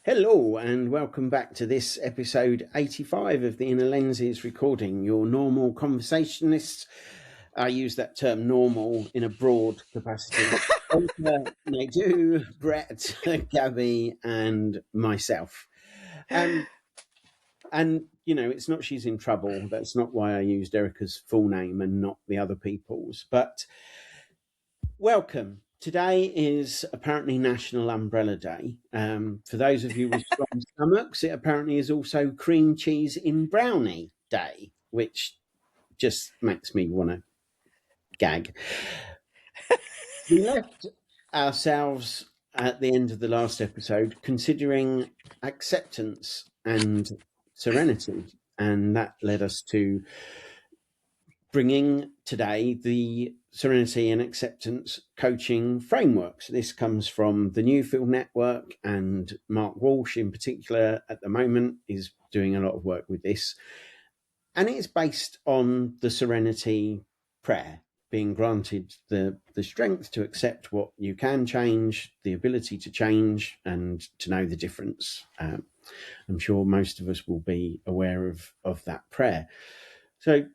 Hello and welcome back to this episode 85 of the Inner Lenses recording. Your normal conversationalists. I use that term normal in a broad capacity. Erika, Nadu, Brett, Gaby and myself. And, you know, it's not she's in trouble. That's not why I used Erika's full name and not the other people's. But welcome. Today is apparently National Umbrella Day. For those of you with strong stomachs, it apparently is also Cream Cheese in Brownie Day, which just makes me want to gag. We left ourselves at the end of the last episode considering acceptance and serenity, and that led us to bringing today the Serenity and Acceptance coaching frameworks. This comes from the Newfield Network, and Mark Walsh in particular at the moment is doing a lot of work with this. And it's based on the Serenity Prayer, being granted the strength to accept what you can change, the ability to change, and to know the difference. I'm sure most of us will be aware of that prayer. So,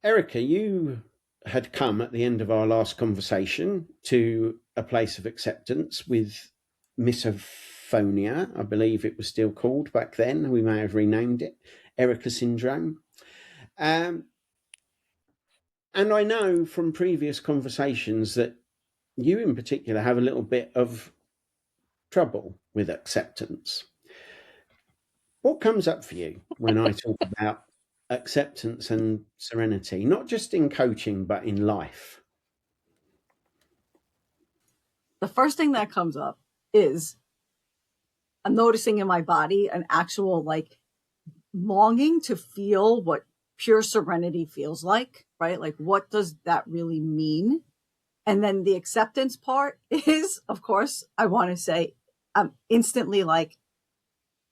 Erika, you had come at the end of our last conversation to a place of acceptance with misophonia, I believe it was still called back then. We may have renamed it Erika syndrome. And I know from previous conversations that you in particular have a little bit of trouble with acceptance. What comes up for you when I talk about acceptance and serenity, not just in coaching, but in life? The first thing that comes up is I'm noticing in my body an actual longing to feel what pure serenity feels like, right? Like, what does that really mean? And then the acceptance part is, of course, I want to say I'm instantly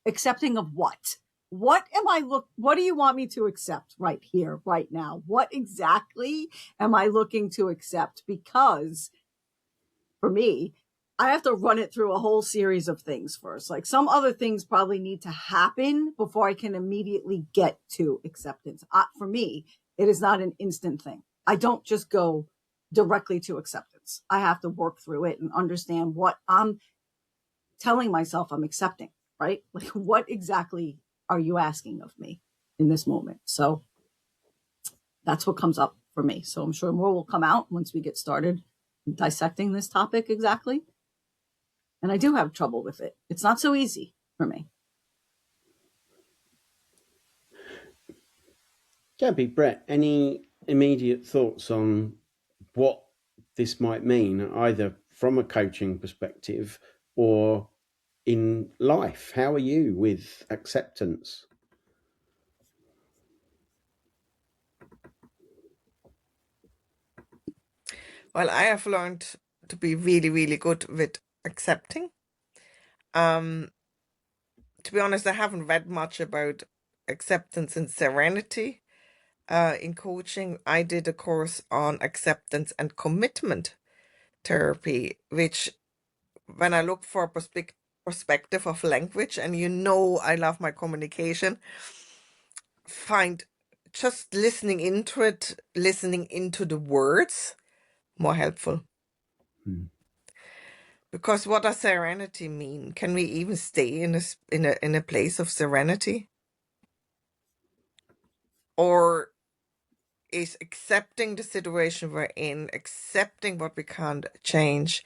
accepting of what? What do you want me to accept right here, right now? What exactly am I looking to accept? Because for me, I have to run it through a whole series of things first. Like, some other things probably need to happen before I can immediately get to acceptance. For me, it is not an instant thing. I don't just go directly to acceptance. I have to work through it and understand what I'm telling myself I'm accepting, right? Like, what exactly are you asking of me in this moment? So that's what comes up for me. So I'm sure more will come out once we get started dissecting this topic exactly. And I do have trouble with it. It's not so easy for me. Gaby, Brett, any immediate thoughts on what this might mean, either from a coaching perspective or in life? How are you with acceptance? Well, I have learned to be really, really good with accepting. To be honest, I haven't read much about acceptance and serenity in coaching. I did a course on acceptance and commitment therapy, which, when I look for perspective of language, and I love my communication, find just listening into the words more helpful. Because what does serenity mean? Can we even stay in a place of serenity? Or is accepting the situation we're in, accepting what we can't change,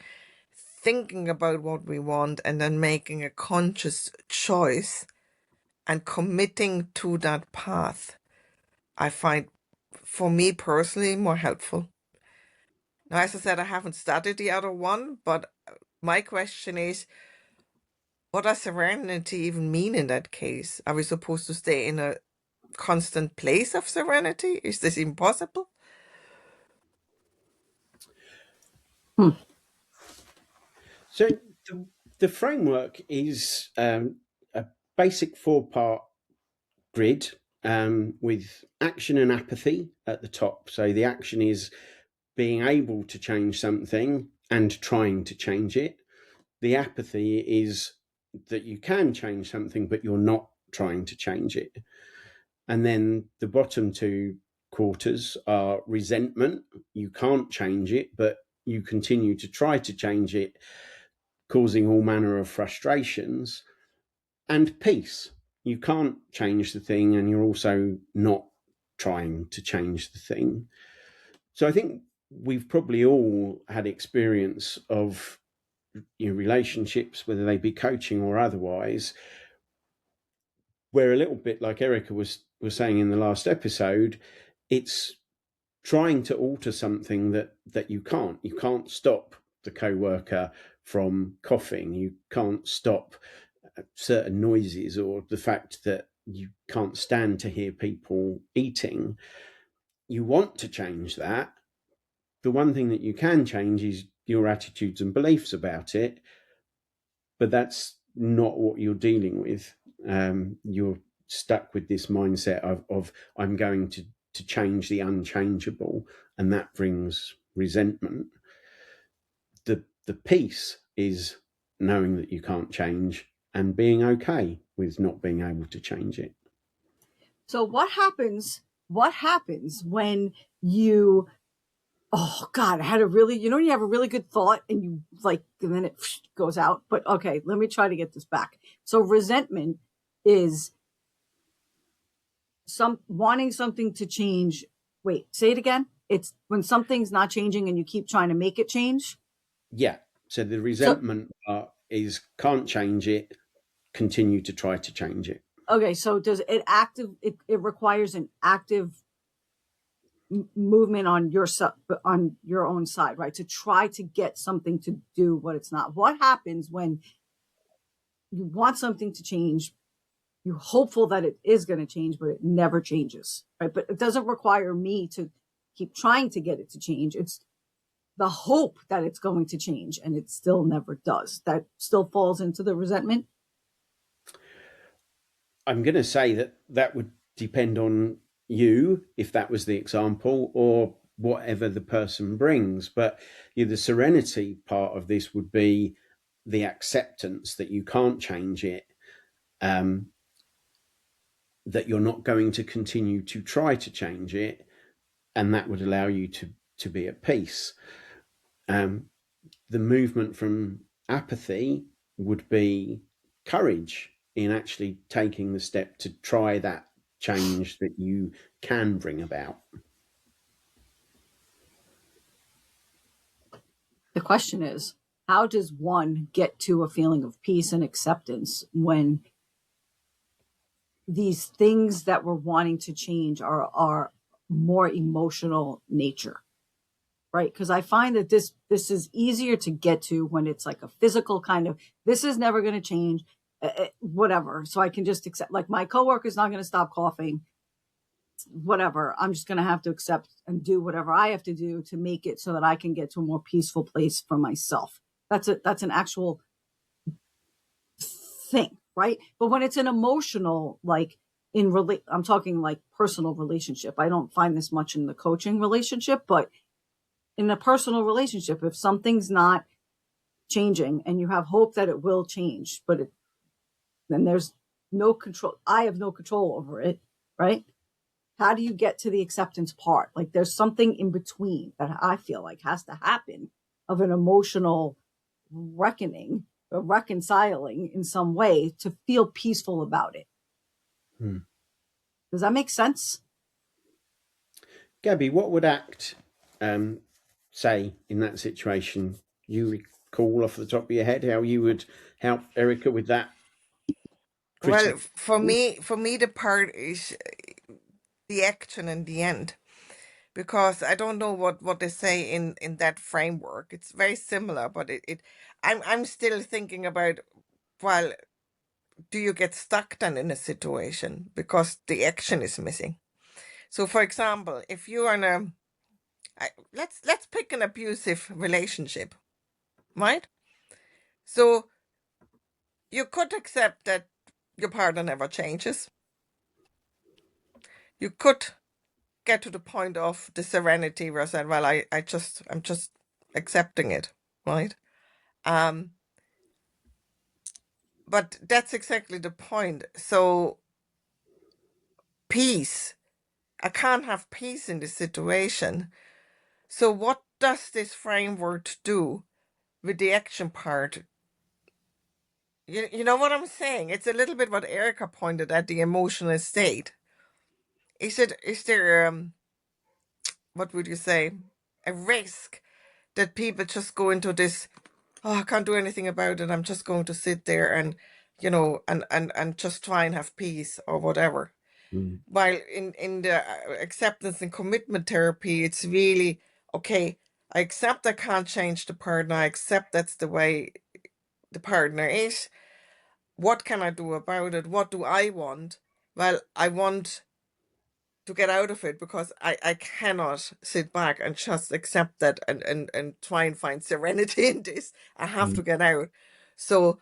thinking about what we want, and then making a conscious choice and committing to that path, I find, for me personally, more helpful. Now, as I said, I haven't studied the other one, but my question is, what does serenity even mean in that case? Are we supposed to stay in a constant place of serenity? Is this impossible? So the framework is a basic 4-part grid with action and apathy at the top. So the action is being able to change something and trying to change it. The apathy is that you can change something, but you're not trying to change it. And then the bottom two quarters are resentment. You can't change it, but you continue to try to change it, causing all manner of frustrations. And peace. You can't change the thing, and you're also not trying to change the thing. So I think we've probably all had experience of relationships, whether they be coaching or otherwise, where a little bit like Erika was saying in the last episode, it's trying to alter something that you can't stop the co-worker from coughing, you can't stop certain noises, or the fact that you can't stand to hear people eating. You want to change that. The one thing that you can change is your attitudes and beliefs about it, but that's not what you're dealing with. You're stuck with this mindset of I'm going to change the unchangeable, and that brings resentment. The peace is knowing that you can't change and being okay with not being able to change it. So what happens when you, oh God, I had a really, when you have a really good thought and you and then it goes out. But okay, let me try to get this back. So resentment is wanting something to change. Wait, say it again. It's when something's not changing and you keep trying to make it change. Yeah. So the resentment part is can't change it, continue to try to change it. Okay, so does it it requires an active movement on your own side, right? To try to get something to do what it's not. What happens when you want something to change, you're hopeful that it is going to change, but it never changes, right? But it doesn't require me to keep trying to get it to change. It's the hope that it's going to change, and it still never does. That still falls into the resentment. I'm going to say that would depend on you, if that was the example, or whatever the person brings. But the serenity part of this would be the acceptance that you can't change it, that you're not going to continue to try to change it, and that would allow you to be at peace. The movement from apathy would be courage in actually taking the step to try that change that you can bring about. The question is, how does one get to a feeling of peace and acceptance when these things that we're wanting to change are more emotional nature, right? Because I find that this is easier to get to when it's like a physical kind of, this is never going to change, whatever. So I can just accept, like my coworker's not going to stop coughing, whatever. I'm just going to have to accept and do whatever I have to do to make it so that I can get to a more peaceful place for myself. That's an actual thing, right? But when it's an emotional, I'm talking like personal relationship. I don't find this much in the coaching relationship, but in a personal relationship, if something's not changing and you have hope that it will change, but then there's no control. I have no control over it, right? How do you get to the acceptance part? Like there's something in between that I feel like has to happen of an emotional reckoning or reconciling in some way to feel peaceful about it. Does that make sense? Gaby, what would ACT say in that situation? You recall off the top of your head how you would help Erika with that? Well, for me, the part is the action in the end, because I don't know what they say in that framework. It's very similar, but I'm still thinking about, well, do you get stuck then in a situation because the action is missing? So, for example, if you are in let's pick an abusive relationship, right? So you could accept that your partner never changes. You could get to the point of the serenity where I said, well, I'm just accepting it, right? but that's exactly the point. So peace, I can't have peace in this situation. So what does this framework do with the action part? You know what I'm saying? It's a little bit what Erika pointed at, the emotional state. Is there what would you say, a risk that people just go into this, oh, I can't do anything about it, I'm just going to sit there and and just try and have peace or whatever. While in the acceptance and commitment therapy, it's really, okay, I accept I can't change the partner, I accept that's the way the partner is. What can I do about it? What do I want? Well, I want to get out of it, because I cannot sit back and just accept that and try and find serenity in this. I have to get out. So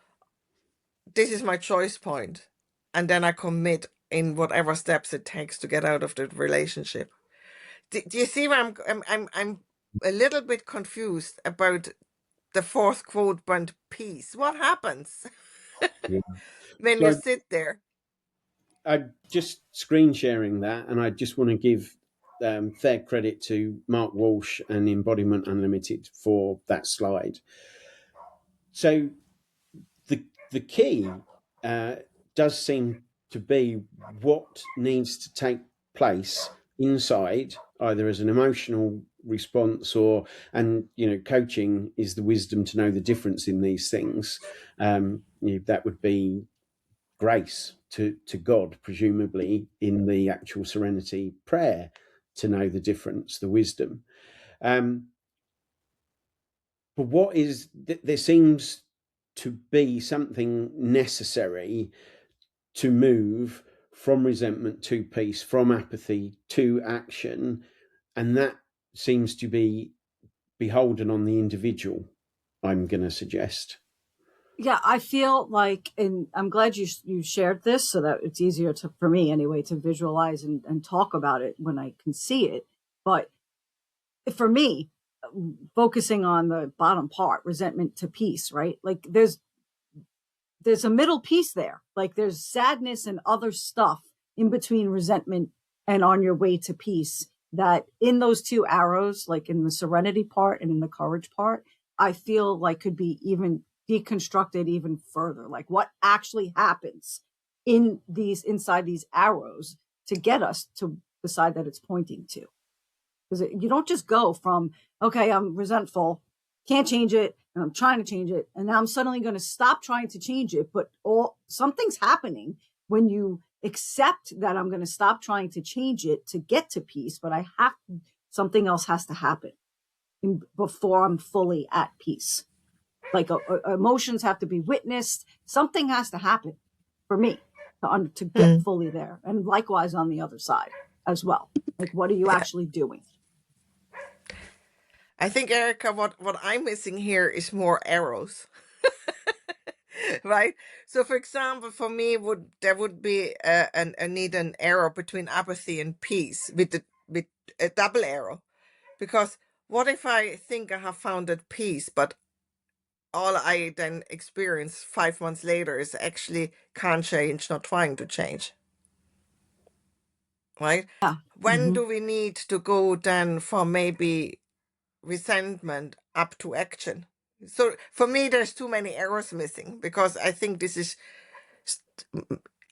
this is my choice point. And then I commit in whatever steps it takes to get out of the relationship. Do you see where I'm a little bit confused about the fourth quadrant piece? What happens when you So sit there? I just screen sharing that, and I just want to give fair credit to Mark Walsh and Embodiment Unlimited for that slide. So the key does seem to be what needs to take place inside, either as an emotional response or, and coaching is the wisdom to know the difference in these things. That would be grace to God, presumably in the actual Serenity Prayer, to know the difference, the wisdom. But what is, there seems to be something necessary to move from resentment to peace, from apathy to action, and that seems to be beholden on the individual, I'm going to suggest. Yeah, I feel like, and I'm glad you shared this so that it's easier for me anyway to visualize and talk about it when I can see it. But for me, focusing on the bottom part, resentment to peace, right? Like there's a middle piece there. Like there's sadness and other stuff in between resentment and on your way to peace, that in those two arrows, like in the serenity part and in the courage part, I feel like could be even deconstructed even further. Like what actually happens inside these arrows to get us to decide that it's pointing to. Because you don't just go from, okay, I'm resentful, can't change it, and I'm trying to change it, and now I'm suddenly going to stop trying to change it. But something's happening when you accept that I'm going to stop trying to change it to get to peace, but something else has to happen before I'm fully at peace. Like emotions have to be witnessed. Something has to happen for me to get fully there. And likewise on the other side as well. Like, what are you actually doing? I think, Erika, what I'm missing here is more arrows. Right? So, for example, for me, there would be a need an arrow between apathy and peace with a double arrow, because what if I think I have found that peace, but all I then experience 5 months later is actually can't change, not trying to change. Right? Yeah. When do we need to go then from maybe resentment up to action? So for me, there's too many arrows missing, because I think this is,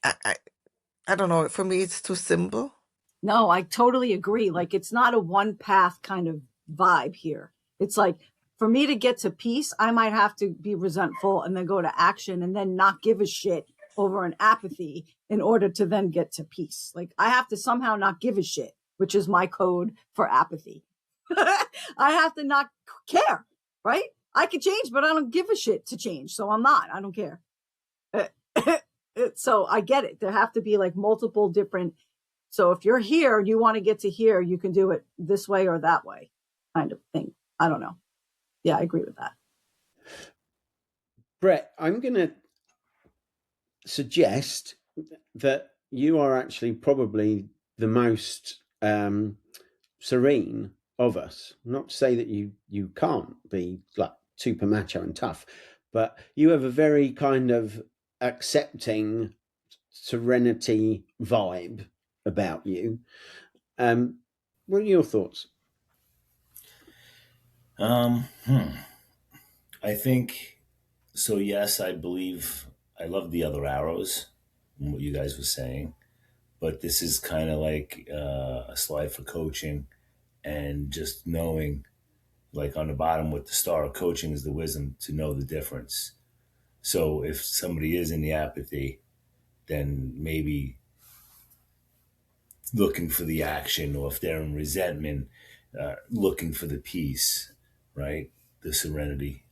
I don't know, for me, it's too simple. No, I totally agree. Like, it's not a one path kind of vibe here. It's like, for me to get to peace, I might have to be resentful and then go to action and then not give a shit over an apathy in order to then get to peace. Like, I have to somehow not give a shit, which is my code for apathy. I have to not care, right? I can change, but I don't give a shit to change. So I don't care. So I get it. There have to be like multiple different. So if you're here and you want to get to here, you can do it this way or that way, kind of thing. I don't know. Yeah, I agree with that. Brett, I'm going to suggest that you are actually probably the most serene of us. Not to say that you can't be like super macho and tough, but you have a very kind of accepting serenity vibe about you. What are your thoughts? I think so. Yes, I believe I love the other arrows and what you guys were saying, but this is kind of like a slide for coaching and just knowing, like on the bottom with the star, coaching is the wisdom to know the difference. So if somebody is in the apathy, then maybe looking for the action, or if they're in resentment, looking for the peace, right? The serenity.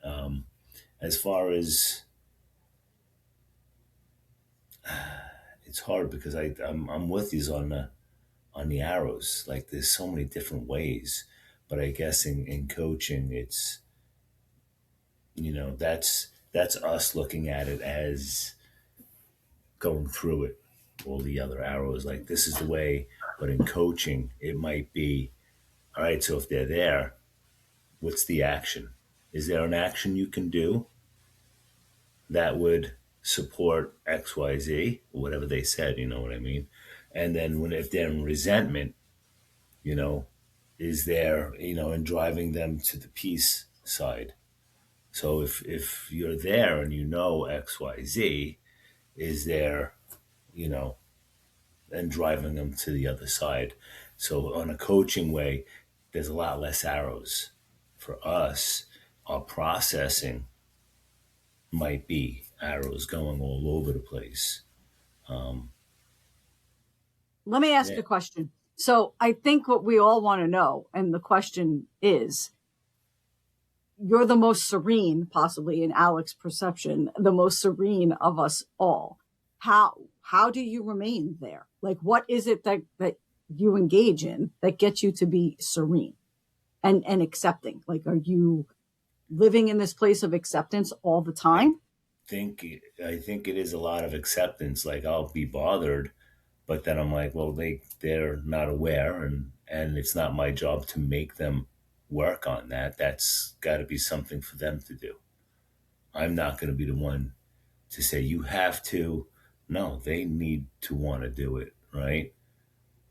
As far as it's hard because I'm with you on the arrows. Like there's so many different ways, but I guess in coaching, it's that's us looking at it as going through it. All the other arrows, like this is the way, but in coaching, it might be all right. So if they're there, what's the action? Is there an action you can do that would support XYZ, or whatever they said, you know what I mean? And then if they're in resentment, you know, is there, in driving them to the peace side. So if you're there and XYZ, is there, and driving them to the other side. So on a coaching way, there's a lot less arrows. For us, our processing might be arrows going all over the place. Let me ask Yeah. a question. So I think what we all want to know, and the question is, you're the most serene, possibly in Alec's perception, the most serene of us all. How do you remain there? Like, what is it that you engage in that gets you to be serene and accepting? Like, are you living in this place of acceptance all the time? I think it is a lot of acceptance. Like I'll be bothered, but then I'm like, well, they're not aware, and it's not my job to make them work on that. That's got to be something for them to do. I'm not going to be the one to say you have to. No, they need to want to do it, right?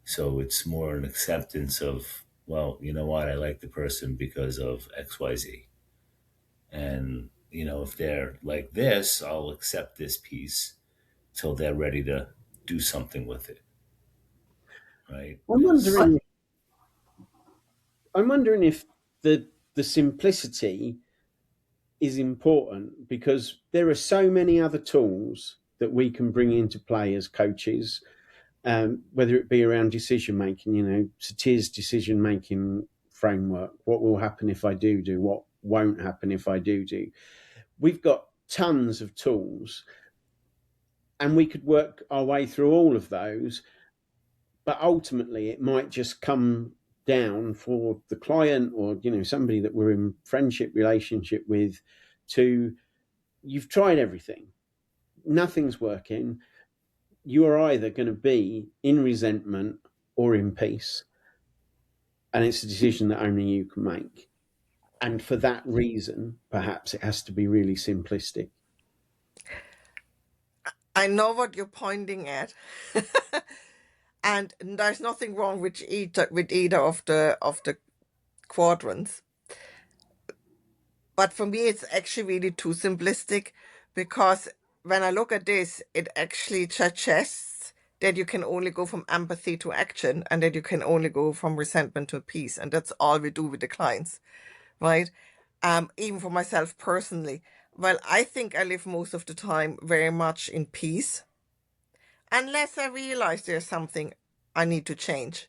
So it's more an acceptance of, well, you know what? I like the person because of XYZ. And, if they're like this, I'll accept this piece till they're ready to do something with it. Right? I'm wondering if the simplicity is important, because there are so many other tools that we can bring into play as coaches, whether it be around decision making, Satyr's decision making framework. What will happen if I do? What won't happen if I do? We've got tons of tools, and we could work our way through all of those. But ultimately, it might just come down for the client, or somebody that we're in friendship relationship with, to you've tried everything, nothing's working. You are either going to be in resentment or in peace, and it's a decision that only you can make. And for that reason, perhaps it has to be really simplistic. I know what you're pointing at. And there's nothing wrong with either of the quadrants. But for me, it's actually really too simplistic, because when I look at this, it actually suggests that you can only go from empathy to action, and that you can only go from resentment to peace. And that's all we do with the clients, right? Even for myself personally. Well, I think I live most of the time very much in peace, unless I realize there's something I need to change.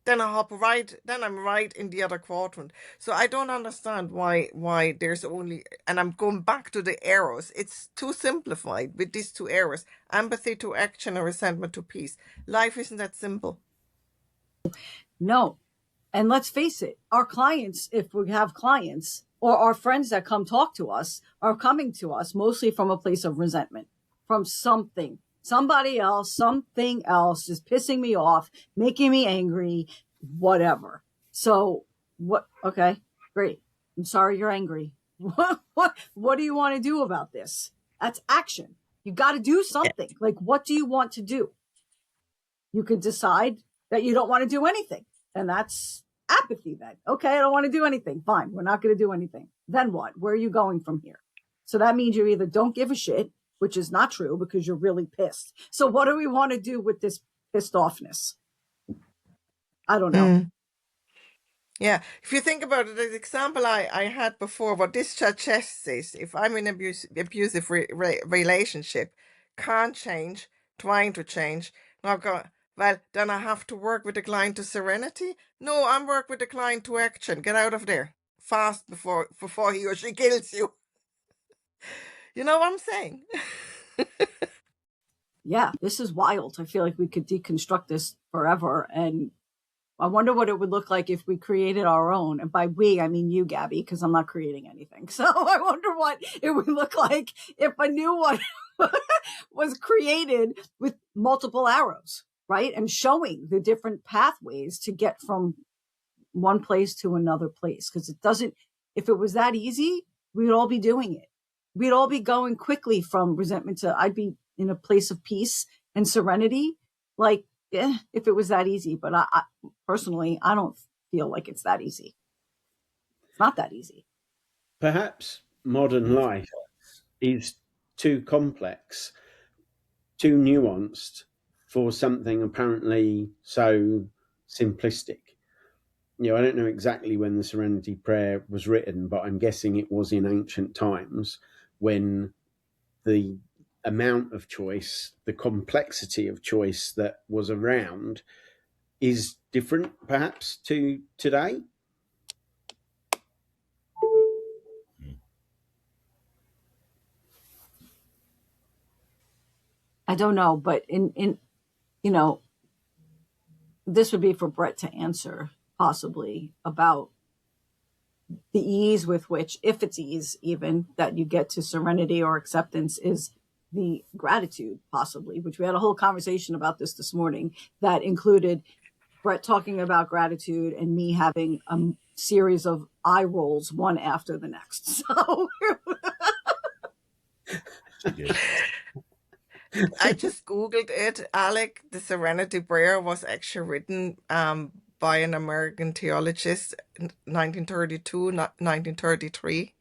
Then I'm right in the other quadrant. So I don't understand why there's only, and I'm going back to the arrows. It's too simplified with these two arrows: empathy to action and resentment to peace. Life isn't that simple. No. And let's face it, our clients, if we have clients, or our friends that come talk to us, are coming to us mostly from a place of resentment, from something. Somebody else, something else is pissing me off, making me angry, whatever. So what? Okay, great. I'm sorry you're angry. What do you want to do about this? That's action. You got to do something. Like, what do you want to do? You could decide that you don't want to do anything. And that's apathy then. Okay, I don't want to do anything. Fine, we're not going to do anything. Then what? Where are you going from here? So that means you either don't give a shit, which is not true because you're really pissed. So what do we want to do with this pissed offness? I don't know. Yeah, if you think about it, the example I had before, what this suggests is if I'm in an abusive relationship, can't change, trying to change, now go, well, then I have to work with the client to serenity. No, I'm work with the client to action. Get out of there fast before he or she kills you. You know what I'm saying? Yeah, this is wild. I feel like we could deconstruct this forever. And I wonder what it would look like if we created our own. And by we, I mean you, Gaby, because I'm not creating anything. So I wonder what it would look like if a new one was created with multiple arrows, right? And showing the different pathways to get from one place to another place. Because it doesn't, if it was that easy, we'd all be doing it. We'd all be going quickly from resentment to, I'd be in a place of peace and serenity. Like, if it was that easy. But I personally, I don't feel like it's that easy. It's not that easy. Perhaps modern life is too complex, too nuanced for something apparently so simplistic. You know, I don't know exactly when the Serenity Prayer was written, but I'm guessing it was in ancient times when the amount of choice, the complexity of choice that was around is different perhaps to today. I don't know, but in you know, this would be for Brett to answer possibly about the ease with which, if it's ease even, that you get to serenity or acceptance is the gratitude possibly, which we had a whole conversation about this morning that included Brett talking about gratitude and me having a series of eye rolls one after the next. So I just Googled it. Alec, the Serenity Prayer was actually written by an American theologist in 1932, 1933,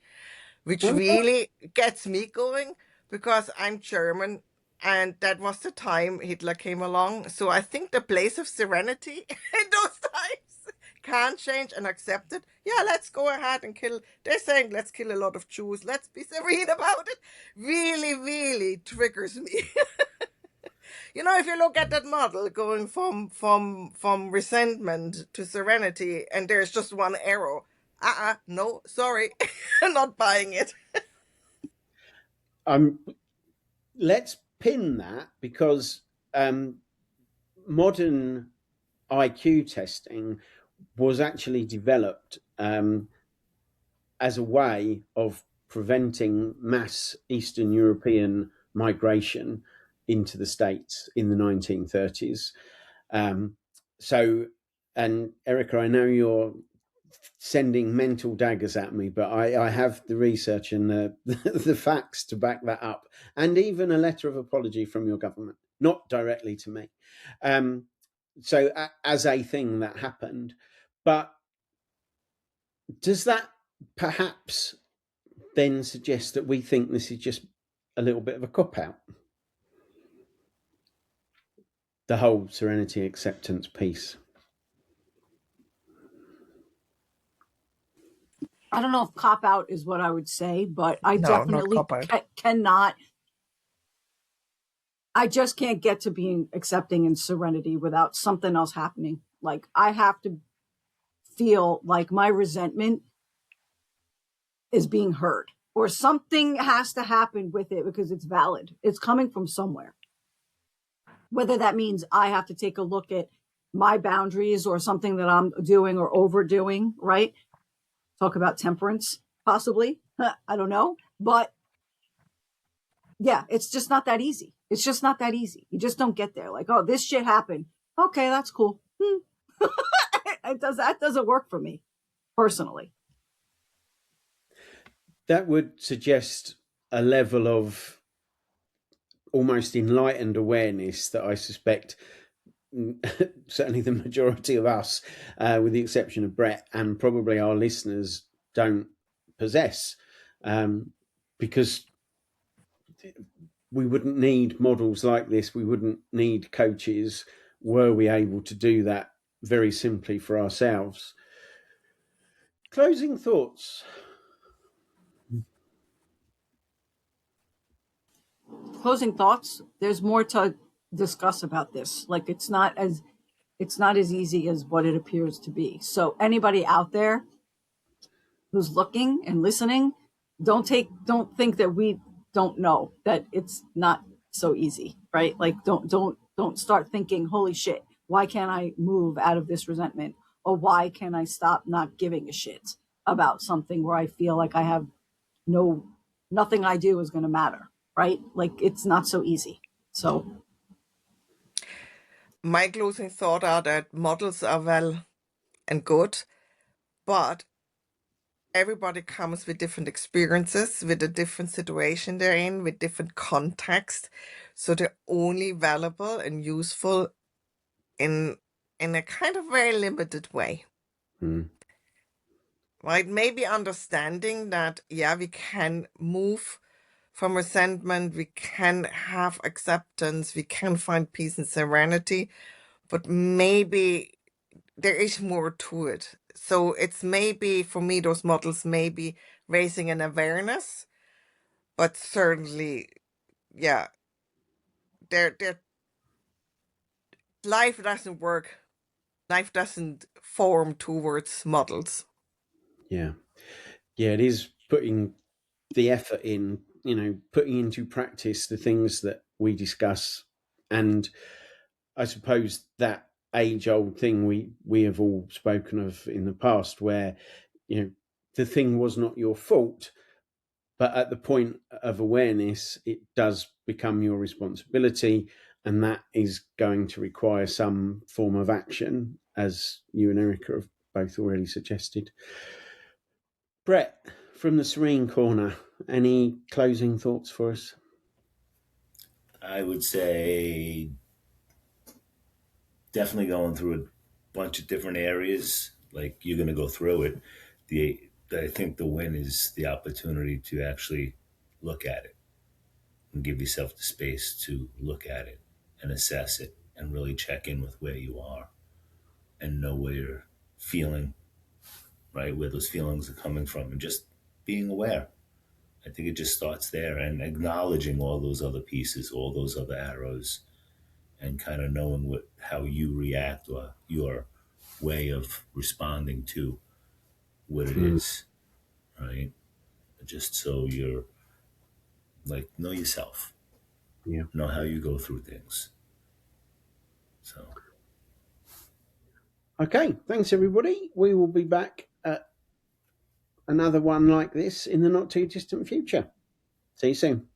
which really gets me going because I'm German and that was the time Hitler came along. So I think the place of serenity in those times can't change and accept it. Yeah, let's go ahead and kill. They're saying let's kill a lot of Jews. Let's be serene about it. Really, really triggers me. You know, if you look at that model going from resentment to serenity, and there's just one arrow. No, sorry, I'm not buying it. Let's pin that because modern IQ testing was actually developed as a way of preventing mass Eastern European migration into the States in the 1930s. So, and Erika, I know you're sending mental daggers at me, but I have the research and the facts to back that up, and even a letter of apology from your government, not directly to me. So as a thing that happened, but does that perhaps then suggest that we think this is just a little bit of a cop-out? The whole serenity acceptance piece. I don't know if cop out is what I would say, but I No, definitely cannot. I just can't get to being accepting and serenity without something else happening. Like I have to feel like my resentment is being heard or something has to happen with it because it's valid. It's coming from somewhere. Whether that means I have to take a look at my boundaries or something that I'm doing or overdoing, right? Talk about temperance, possibly. I don't know. But yeah, it's just not that easy. It's just not that easy. You just don't get there. Like, oh, this shit happened. Okay, that's cool. That doesn't work for me personally. That would suggest a level of almost enlightened awareness that I suspect certainly the majority of us, with the exception of Brett and probably our listeners, don't possess, because we wouldn't need models like this. We wouldn't need coaches were we able to do that very simply for ourselves. Closing thoughts. Closing thoughts. There's more to discuss about this. Like it's not as easy as what it appears to be. So anybody out there who's looking and listening, don't think that we don't know that it's not so easy, right? Like don't start thinking, holy shit, why can't I move out of this resentment? Or why can I stop not giving a shit about something where I feel like I have nothing I do is going to matter, right? Like it's not so easy. So my closing thought are that models are well and good, but everybody comes with different experiences, with a different situation they're in, with different context. So they're only valuable and useful in a kind of very limited way. Right? Maybe understanding that, yeah, we can move from resentment, we can have acceptance, we can find peace and serenity, but maybe there is more to it. So it's maybe, for me, those models maybe raising an awareness, but certainly, yeah, they're life doesn't work. Life doesn't form towards models. Yeah, it is putting the effort in, putting into practice the things that we discuss. And I suppose that age-old thing we have all spoken of in the past, where the thing was not your fault, but at the point of awareness it does become your responsibility, and that is going to require some form of action, as you and Erika have both already suggested. Brett, from the Serene Corner, any closing thoughts for us? I would say definitely going through a bunch of different areas. Like, you're going to go through it. I think the win is the opportunity to actually look at it and give yourself the space to look at it and assess it and really check in with where you are and know where you're feeling, right? Where those feelings are coming from, and just being aware. I think it just starts there, and acknowledging all those other pieces, all those other arrows, and kind of knowing how you react, or your way of responding to what it is, right? Just so you're like, know yourself, know how you go through things. So, okay, thanks everybody. We will be back at another one like this in the not too distant future. See you soon.